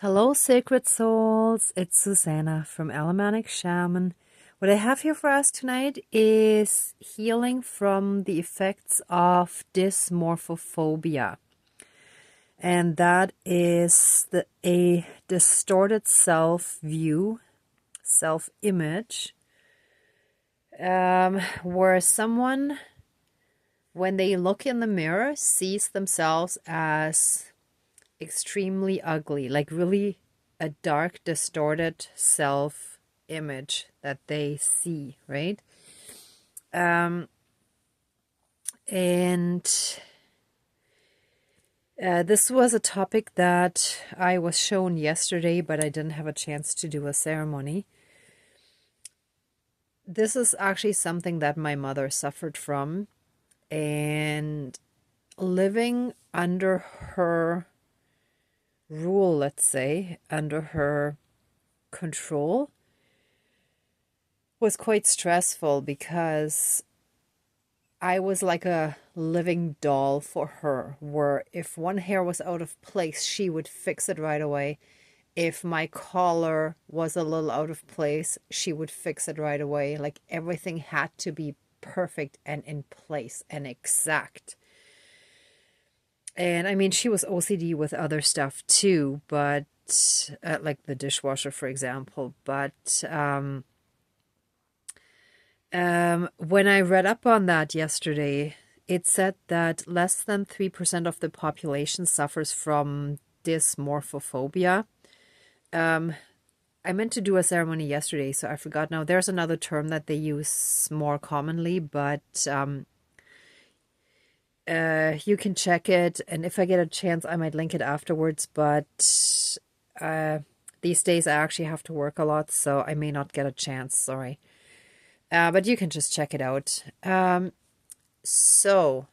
Hello, sacred souls. It's Susanna from Alamanic Shaman. What I have here for us tonight is healing from the effects of dysmorphophobia. And that is a distorted self-view, self-image, where someone, when they look in the mirror, sees themselves as extremely ugly, like really a dark, distorted self image that they see, right? And this was a topic that I was shown yesterday, but I didn't have a chance to do a ceremony. This is actually something that my mother suffered from, and living under her rule, let's say, under her control, was quite stressful because I was like a living doll for her, where if one hair was out of place, she would fix it right away. If my collar was a little out of place, she would fix it right away. Like everything had to be perfect and in place and exact. And I mean, she was OCD with other stuff too, but like the dishwasher, for example. But when I read up on that yesterday, it said that less than 3% of the population suffers from dysmorphophobia. I meant to do a ceremony yesterday, so I forgot now. There's another term that they use more commonly, but you can check it, and if I get a chance, I might link it afterwards. But these days I actually have to work a lot, so I may not get a chance. Sorry. But you can just check it out. So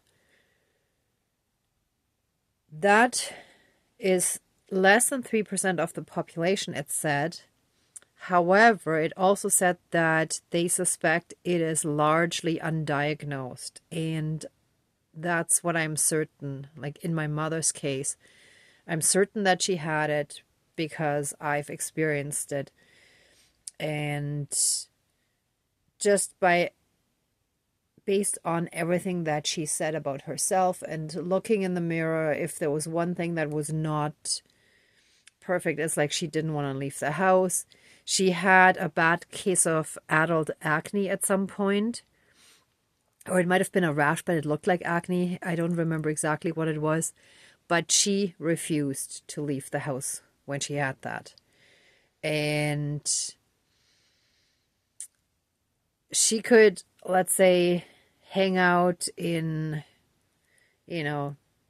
that is less than 3% of the population, it said. However, it also said that they suspect it is largely undiagnosed. And that's what I'm certain. Like in my mother's case, I'm certain that she had it because I've experienced it. And just based on everything that she said about herself and looking in the mirror, if there was one thing that was not perfect, it's like she didn't want to leave the house. She had a bad case of adult acne at some point, or it might have been a rash, but it looked like acne. I don't remember exactly what it was, but she refused to leave the house when she had that. And she could, let's say, hang out in,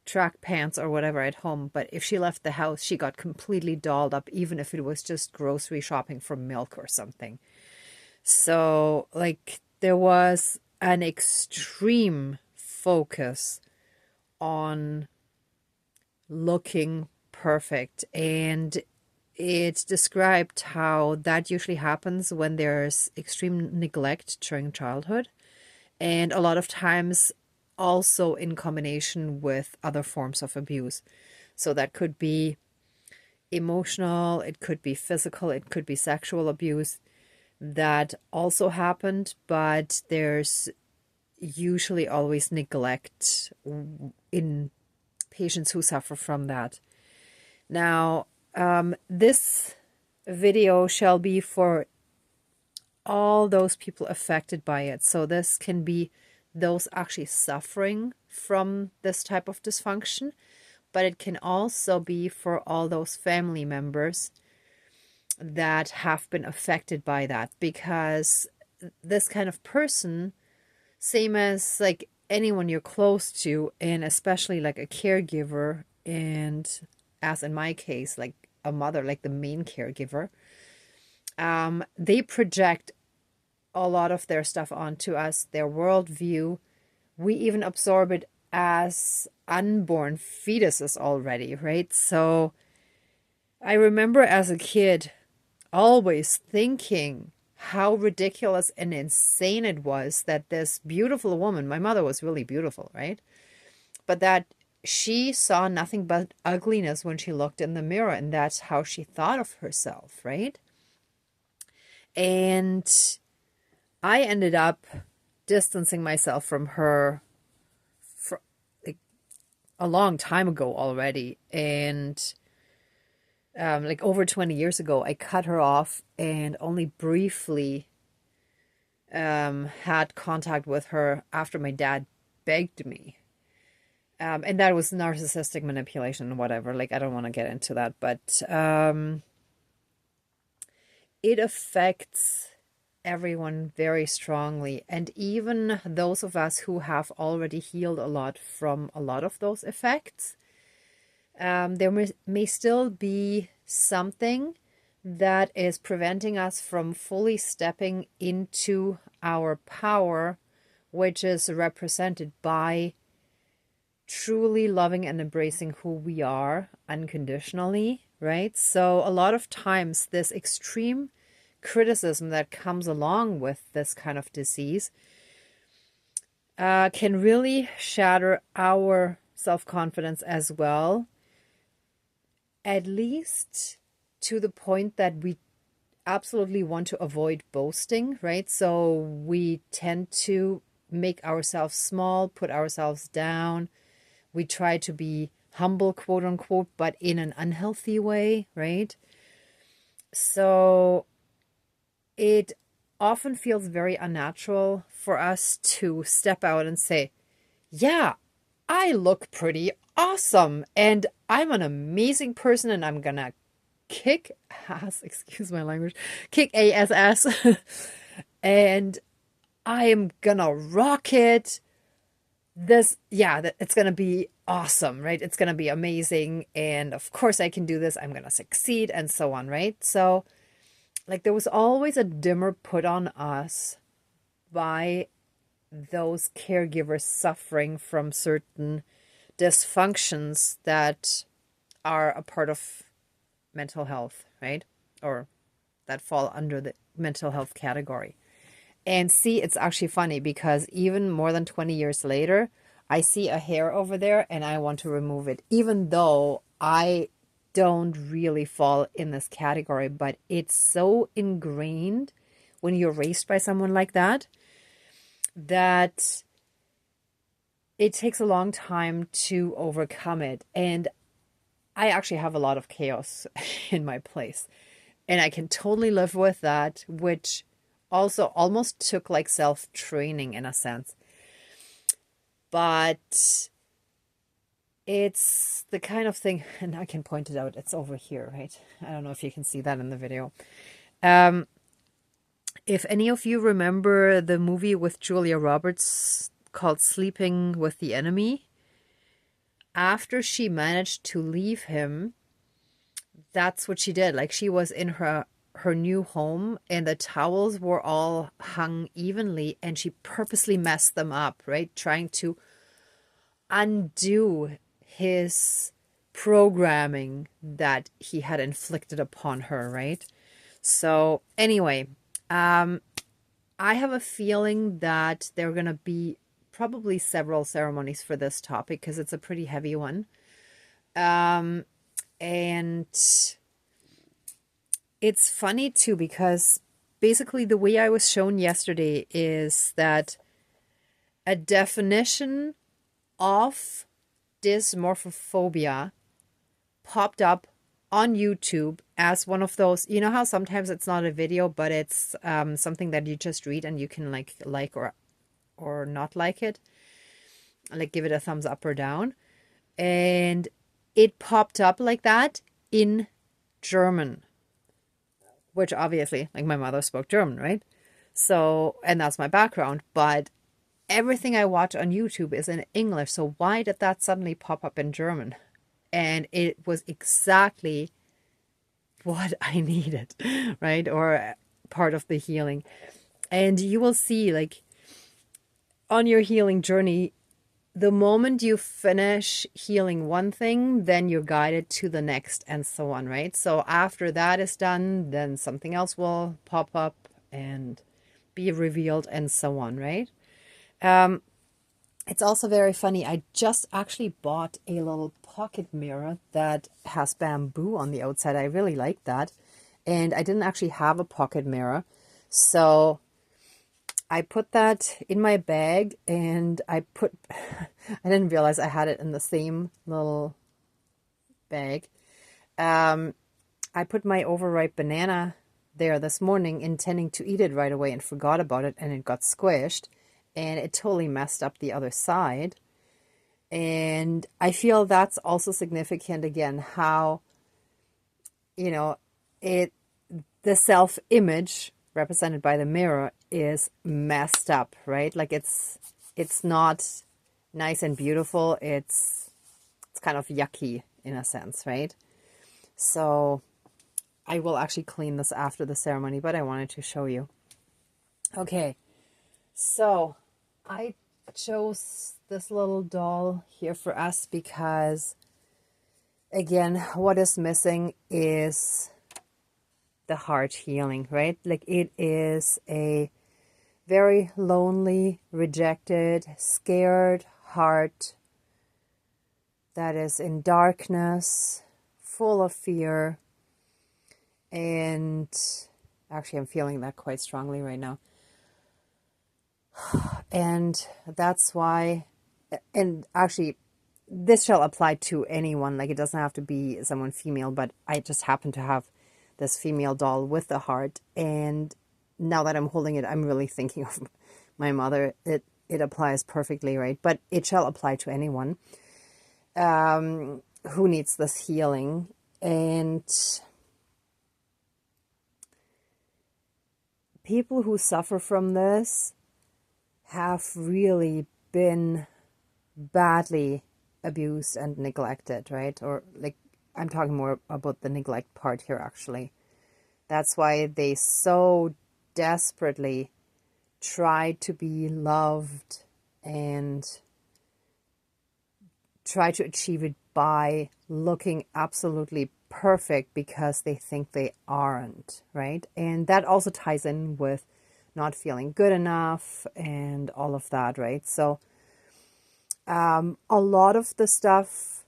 track pants or whatever at home. But if she left the house, she got completely dolled up, even if it was just grocery shopping for milk or something. So, like, there was an extreme focus on looking perfect. And it described how that usually happens when there's extreme neglect during childhood, and a lot of times also in combination with other forms of abuse. So that could be emotional, it could be physical, it could be sexual abuse. That also happened, but there's usually always neglect in patients who suffer from that. Now, this video shall be for all those people affected by it. So this can be those actually suffering from this type of dysfunction, but it can also be for all those family members that have been affected by that, because this kind of person, same as like anyone you're close to, and especially like a caregiver, and as in my case, like a mother, like the main caregiver, they project a lot of their stuff onto us, their worldview. We even absorb it as unborn fetuses already, right? So I remember as a kid always thinking how ridiculous and insane it was that this beautiful woman, my mother was really beautiful, right? But that she saw nothing but ugliness when she looked in the mirror, and that's how she thought of herself, right? And I ended up distancing myself from her for like a long time ago already. And like over 20 years ago, I cut her off and only briefly had contact with her after my dad begged me. And that was narcissistic manipulation and whatever. Like, I don't want to get into that, but it affects everyone very strongly. And even those of us who have already healed a lot from a lot of those effects, there may still be something that is preventing us from fully stepping into our power, which is represented by truly loving and embracing who we are unconditionally, right? So a lot of times this extreme criticism that comes along with this kind of disease can really shatter our self-confidence as well, at least to the point that we absolutely want to avoid boasting, right? So we tend to make ourselves small, put ourselves down. We try to be humble, quote unquote, but in an unhealthy way, right? So it often feels very unnatural for us to step out and say, yeah, I look pretty awesome and I'm an amazing person and I'm gonna kick ass, excuse my language, kick ass, and I am gonna rock it. It's gonna be awesome, right? It's gonna be amazing, and of course I can do this, I'm gonna succeed, and so on, right? So like there was always a dimmer put on us by those caregivers suffering from certain dysfunctions that are a part of mental health, right? Or that fall under the mental health category. And see, it's actually funny because even more than 20 years later, I see a hair over there and I want to remove it, even though I don't really fall in this category. But it's so ingrained when you're raised by someone like that, that it takes a long time to overcome it. And I actually have a lot of chaos in my place. And I can totally live with that, which also almost took like self-training in a sense. But it's the kind of thing, and I can point it out, it's over here, right? I don't know if you can see that in the video. If any of you remember the movie with Julia Roberts called Sleeping with the Enemy, after she managed to leave him, that's what she did. Like, she was in her new home and the towels were all hung evenly and she purposely messed them up, right? Trying to undo his programming that he had inflicted upon her, right? So anyway, I have a feeling that there are going to be probably several ceremonies for this topic because it's a pretty heavy one. And it's funny too, because basically the way I was shown yesterday is that a definition of dysmorphophobia popped up on YouTube as one of those, you know how sometimes it's not a video, but it's something that you just read and you can like or not like it, like give it a thumbs up or down. And it popped up like that in German, which obviously, like, my mother spoke German, right? So, and that's my background, but everything I watch on YouTube is in English. So why did that suddenly pop up in German? And it was exactly what I needed, right? Or part of the healing. And you will see, like, on your healing journey, the moment you finish healing one thing, then you're guided to the next and so on, right? So after that is done, then something else will pop up and be revealed and so on, right? It's also very funny. I just actually bought a little pocket mirror that has bamboo on the outside. I really like that. And I didn't actually have a pocket mirror. So I put that in my bag and I didn't realize I had it in the same little bag. I put my overripe banana there this morning intending to eat it right away and forgot about it, and it got squished and it totally messed up the other side. And I feel that's also significant again, how, you know, it the self-image represented by the mirror is messed up, right? Like it's not nice and beautiful. It's kind of yucky in a sense, right? So I will actually clean this after the ceremony, but I wanted to show you. Okay, so I chose this little doll here for us because, again, what is missing is the heart healing, right? Like it is a very lonely, rejected, scared heart that is in darkness, full of fear. And actually, I'm feeling that quite strongly right now. And that's why, and actually, this shall apply to anyone. Like, it doesn't have to be someone female, but I just happen to have this female doll with the heart. And now that I'm holding it, I'm really thinking of my mother. It applies perfectly, right? But it shall apply to anyone who needs this healing. And people who suffer from this have really been badly abused and neglected, right? Or like, I'm talking more about the neglect part here, actually. That's why they so desperately try to be loved and try to achieve it by looking absolutely perfect because they think they aren't, right? And that also ties in with not feeling good enough and all of that, right? So a lot of the stuff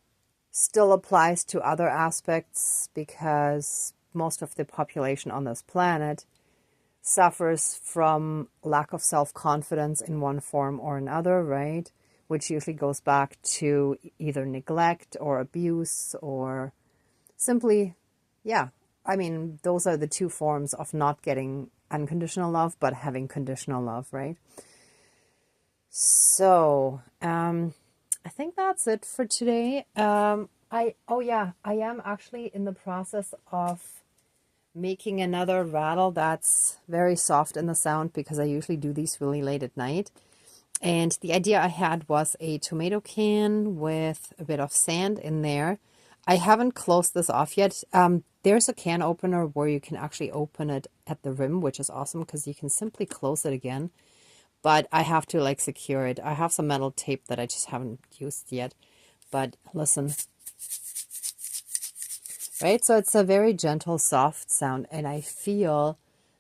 still applies to other aspects because most of the population on this planet suffers from lack of self-confidence in one form or another, right? Which usually goes back to either neglect or abuse or simply, yeah, I mean, those are the two forms of not getting unconditional love, but having conditional love, right? So, I think that's it for today. I am actually in the process of making another rattle that's very soft in the sound because I usually do these really late at night. And the idea I had was a tomato can with a bit of sand in there. I haven't closed this off yet. There's a can opener where you can actually open it at the rim, which is awesome because you can simply close it again. But I have to like secure it. I have some metal tape that I just haven't used yet. But listen. Right? So it's a very gentle, soft sound. And I feel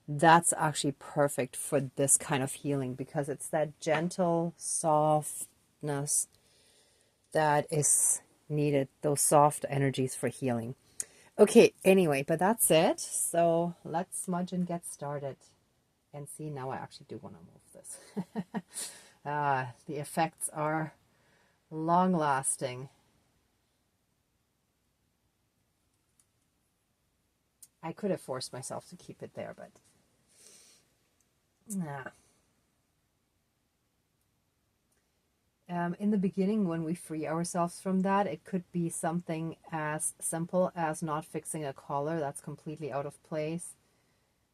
that's actually perfect for this kind of healing because it's that gentle softness that is needed, those soft energies for healing. Okay, anyway, but that's it. So let's smudge and get started. And see, now I actually do want to move this. The effects are long lasting. I could have forced myself to keep it there, but nah. In the beginning, when we free ourselves from that, it could be something as simple as not fixing a collar that's completely out of place,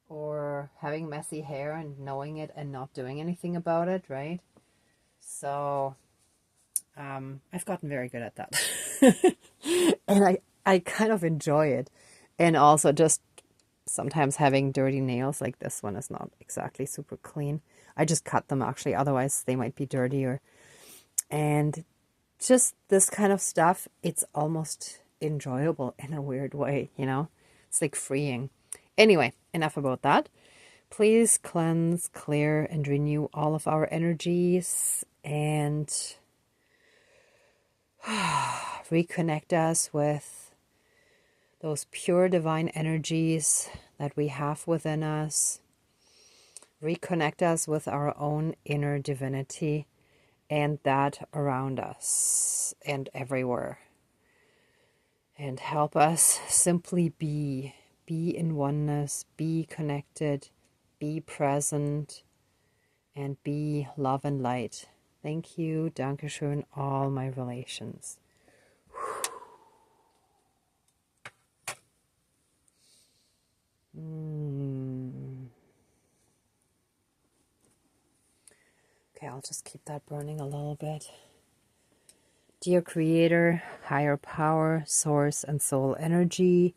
or having messy hair and knowing it and not doing anything about it, right? So I've gotten very good at that. And I kind of enjoy it. And also just sometimes having dirty nails, like this one is not exactly super clean. I just cut them actually, otherwise they might be dirtier. And just this kind of stuff, it's almost enjoyable in a weird way, you know? It's like freeing. Anyway, enough about that. Please cleanse, clear, and renew all of our energies and reconnect us with those pure divine energies that we have within us. Reconnect us with our own inner divinity and that around us and everywhere. And help us simply be in oneness, be connected, be present, and be love and light. Thank you, Dankeschön, all my relations. Okay, I'll just keep that burning a little bit. Dear Creator, higher power, source, and soul energy,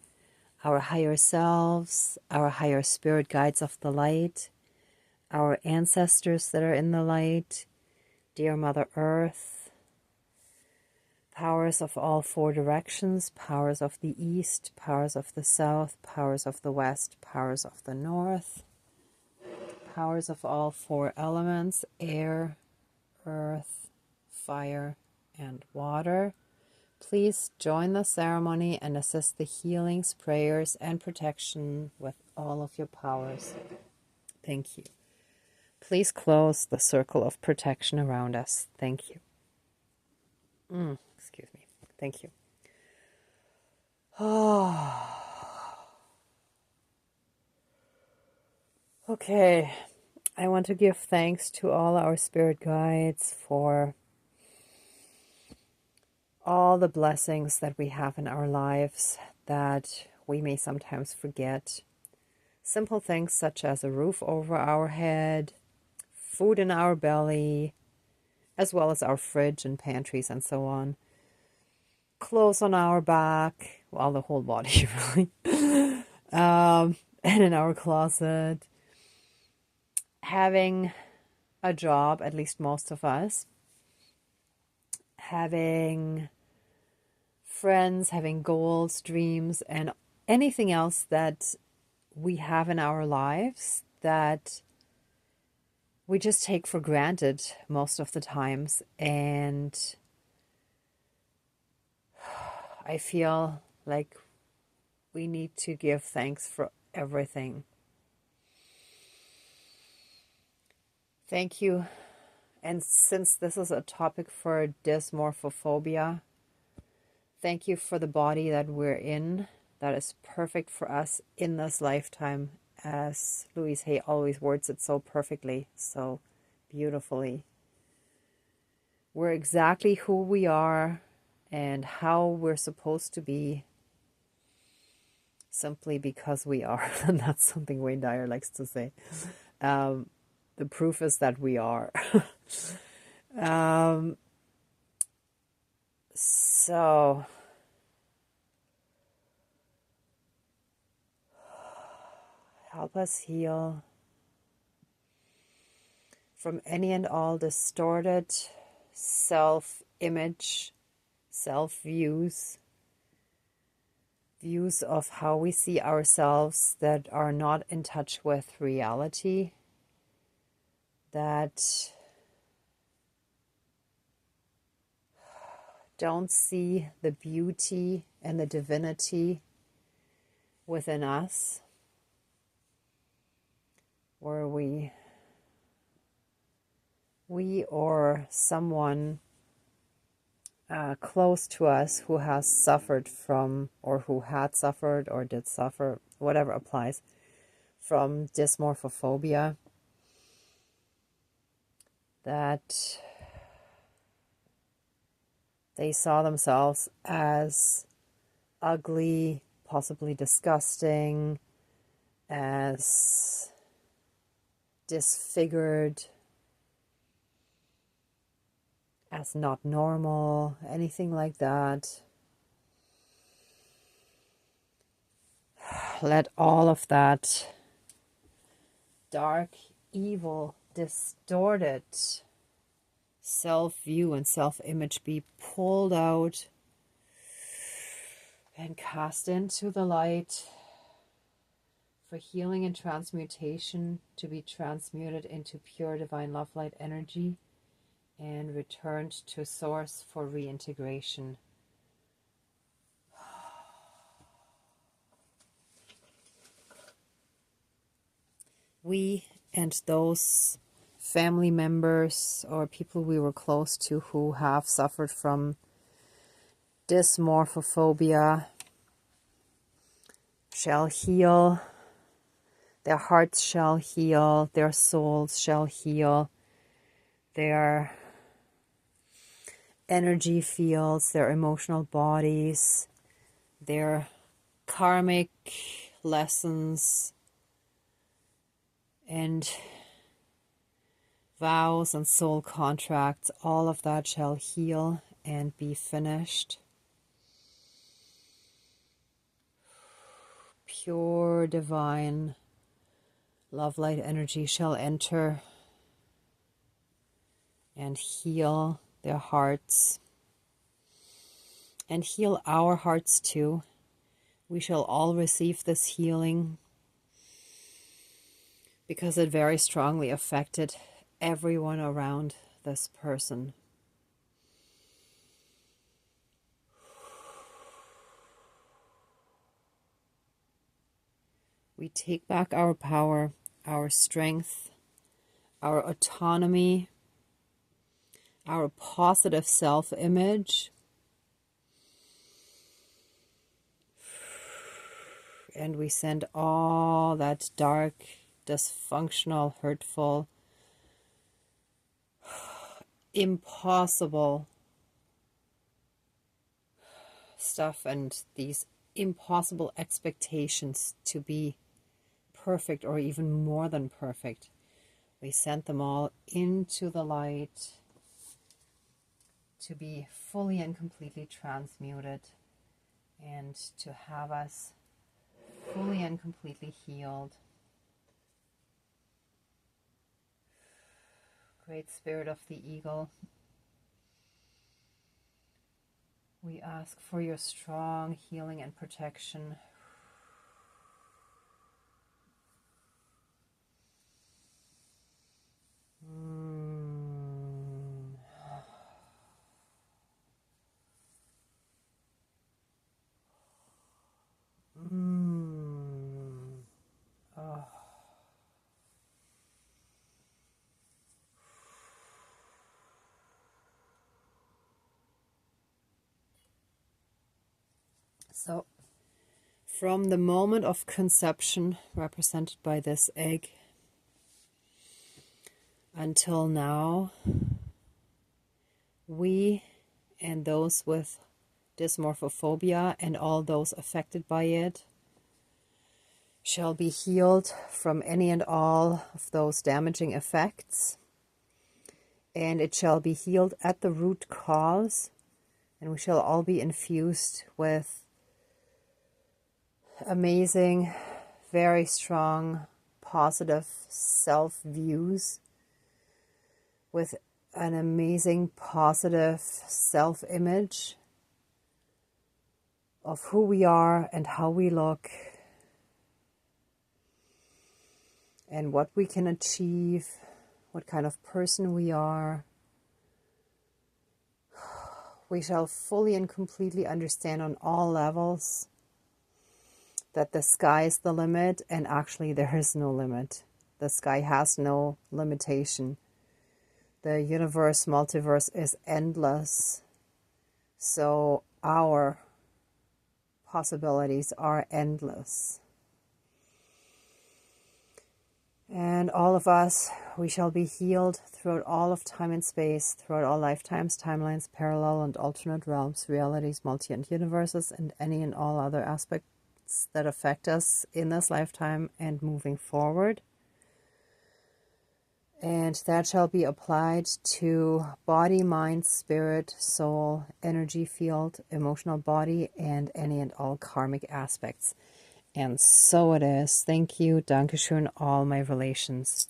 our higher selves, our higher spirit guides of the light, our ancestors that are in the light, dear Mother Earth, powers of all four directions, powers of the east, powers of the south, powers of the west, powers of the north, powers of all four elements, air, earth, fire, and water. Please join the ceremony and assist the healings, prayers, and protection with all of your powers. Thank you. Please close the circle of protection around us. Thank you. Excuse me. Thank you. Okay. I want to give thanks to all our spirit guides for all the blessings that we have in our lives that we may sometimes forget. Simple things such as a roof over our head, food in our belly, as well as our fridge and pantries and so on. Clothes on our back, well, the whole body really, and in our closet. Having a job, at least most of us. Having friends, having goals, dreams, and anything else that we have in our lives that we just take for granted most of the times. And I feel like we need to give thanks for everything. Thank you. And since this is a topic for dysmorphophobia, thank you for the body that we're in, that is perfect for us in this lifetime, as Louise Hay always words it so perfectly, so beautifully. We're exactly who we are and how we're supposed to be, simply because we are. And that's something Wayne Dyer likes to say. The proof is that we are. So help us heal from any and all distorted self-image, self-views, views of how we see ourselves that are not in touch with reality, that don't see the beauty and the divinity within us, where we or someone close to us who has suffered from, or who had suffered or did suffer, whatever applies, from dysmorphophobia, that they saw themselves as ugly, possibly disgusting, as disfigured, as not normal, anything like that. Let all of that dark, evil, distorted self-view and self-image be pulled out and cast into the light for for healing and transmutation to be transmuted into pure divine love light energy and returned to source for reintegration. We and those family members or people we were close to who have suffered from dysmorphophobia shall heal. Their hearts shall heal. Their souls shall heal. Their energy fields, their emotional bodies, their karmic lessons and vows and soul contracts, all of that shall heal and be finished. Pure divine love light energy shall enter and heal their hearts and heal our hearts too. We shall all receive this healing because it very strongly affected everyone around this person. We take back our power, our strength, our autonomy, our positive self-image, and we send all that dark, dysfunctional, hurtful, impossible stuff and these impossible expectations to be perfect or even more than perfect. We sent them all into the light to be fully and completely transmuted and to have us fully and completely healed. Great Spirit of the Eagle, we ask for your strong healing and protection. So, from the moment of conception, represented by this egg, until now, we and those with dysmorphophobia and all those affected by it shall be healed from any and all of those damaging effects, and it shall be healed at the root cause, and we shall all be infused with amazing, very strong, positive self-views, with an amazing, positive self-image of who we are and how we look and what we can achieve, what kind of person we are. We shall fully and completely understand on all levels that the sky is the limit, and actually there is no limit. The sky has no limitation. The universe, multiverse is endless. So our possibilities are endless. And all of us, we shall be healed throughout all of time and space, throughout all lifetimes, timelines, parallel and alternate realms, realities, multi and universes, and any and all other aspects that affect us in this lifetime and moving forward. And that shall be applied to body, mind, spirit, soul, energy field, emotional body, and any and all karmic aspects. And so it is. Thank you. Dankeschön, all my relations.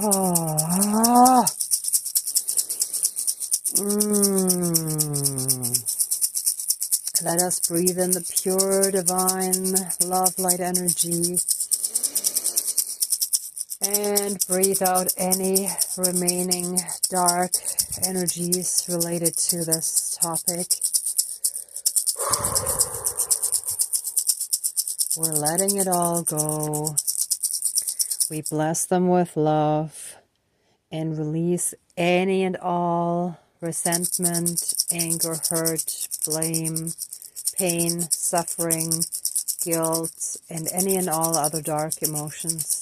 Oh. Let us breathe in the pure, divine, love, light energy. And breathe out any remaining dark energies related to this topic. We're letting it all go. We bless them with love and release any and all resentment, anger, hurt, blame, pain, suffering, guilt, and any and all other dark emotions.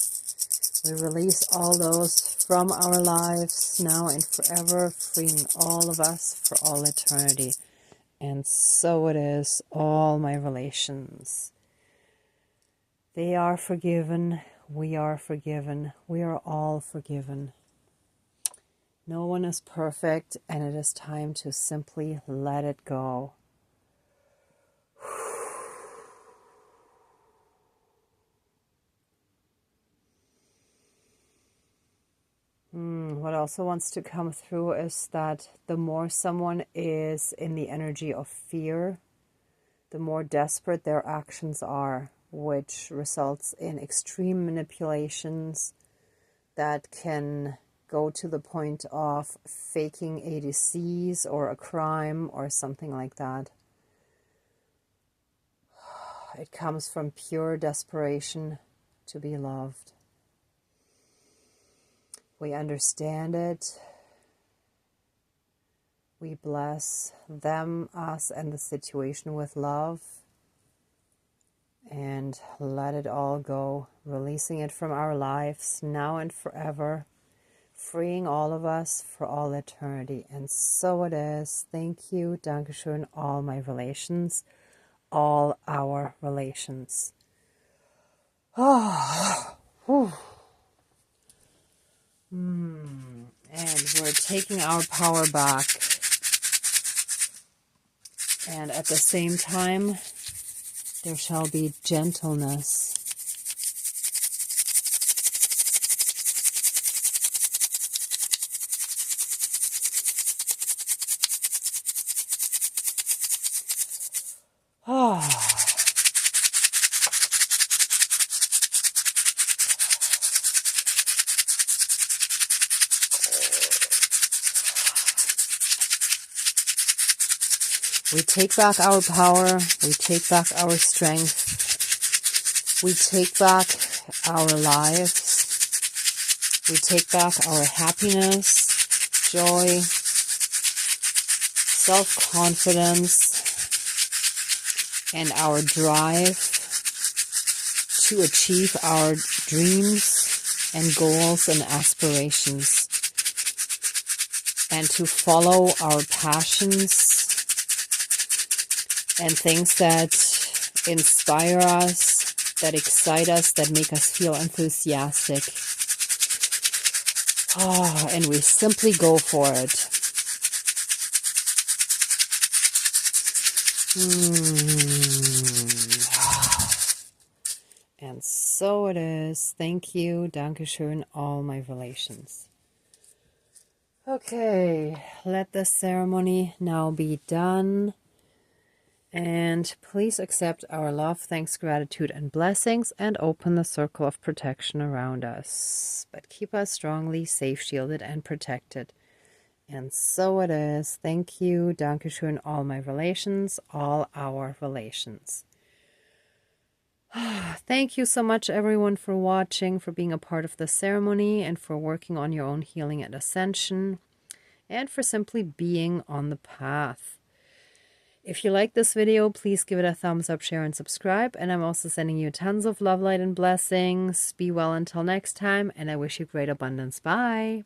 We release all those from our lives now and forever, freeing all of us for all eternity. And so it is, all my relations. They are forgiven. We are forgiven. We are all forgiven. No one is perfect, and it is time to simply let it go. What also wants to come through is that the more someone is in the energy of fear, the more desperate their actions are, which results in extreme manipulations that can go to the point of faking a disease or a crime or something like that. It comes from pure desperation to be loved. We understand it. We bless them, us, and the situation with love. And let it all go, releasing it from our lives now and forever, freeing all of us for all eternity. And so it is. Thank you, Dankeschön, all my relations, all our relations. Oh, whew. And we're taking our power back. And at the same time, there shall be gentleness. We take back our power, we take back our strength, we take back our lives, we take back our happiness, joy, self-confidence, and our drive to achieve our dreams and goals and aspirations, and to follow our passions and things that inspire us, that excite us, that make us feel enthusiastic. And we simply go for it. And so it is. Thank you, Dankeschön, all my relations. Okay, let the ceremony now be done. And please accept our love, thanks, gratitude, and blessings, and open the circle of protection around us. But keep us strongly safe, shielded, and protected. And so it is. Thank you, Dankeschön, all my relations, all our relations. Thank you so much, everyone, for watching, for being a part of the ceremony, and for working on your own healing and ascension, and for simply being on the path. If you like this video, please give it a thumbs up, share, and subscribe. And I'm also sending you tons of love, light, and blessings. Be well until next time, and I wish you great abundance. Bye.